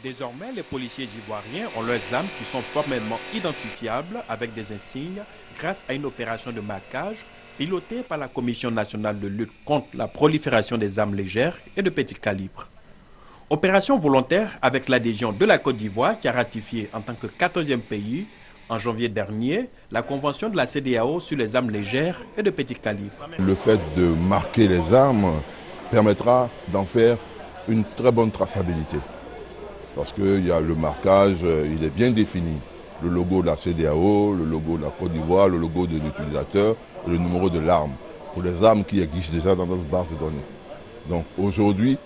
Désormais, les policiers ivoiriens ont leurs armes qui sont formellement identifiables avec des insignes grâce à une opération de marquage pilotée par la Commission nationale de lutte contre la prolifération des armes légères et de petit calibre. Opération volontaire avec l'adhésion de la Côte d'Ivoire qui a ratifié en tant que 14e pays en janvier dernier la convention de la CEDEAO sur les armes légères et de petit calibre. Le fait de marquer les armes permettra d'en faire une très bonne traçabilité. Parce qu'il y a le marquage, il est bien défini. Le logo de la CEDEAO, le logo de la Côte d'Ivoire, le logo de l'utilisateur et le numéro de l'arme. Pour les armes qui existent déjà dans notre base de données. Donc aujourd'hui,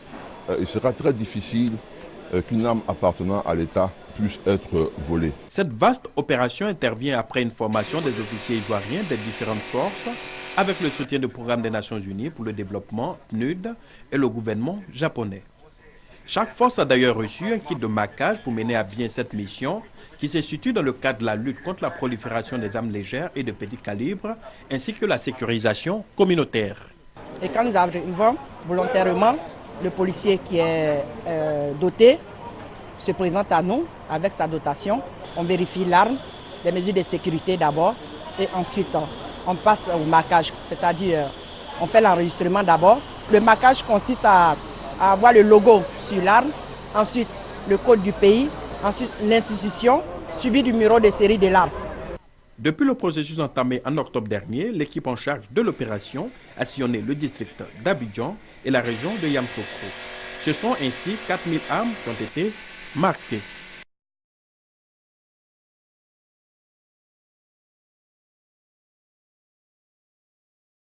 il sera très difficile qu'une arme appartenant à l'État puisse être volée. Cette vaste opération intervient après une formation des officiers ivoiriens des différentes forces avec le soutien du Programme des Nations Unies pour le développement, PNUD, et le gouvernement japonais. Chaque force a d'ailleurs reçu un kit de marquage pour mener à bien cette mission qui se situe dans le cadre de la lutte contre la prolifération des armes légères et de petit calibre ainsi que la sécurisation communautaire. Et quand nous arrivons volontairement, le policier qui est doté se présente à nous avec sa dotation. On vérifie l'arme, les mesures de sécurité d'abord et ensuite on passe au marquage, c'est-à-dire on fait l'enregistrement d'abord. Le marquage consiste à avoir le logo sur l'arme, ensuite le code du pays, ensuite l'institution, suivi du numéro de série de l'arme. Depuis le processus entamé en octobre dernier, l'équipe en charge de l'opération a sillonné le district d'Abidjan et la région de Yamoussoukro. Ce sont ainsi 4000 armes qui ont été marquées.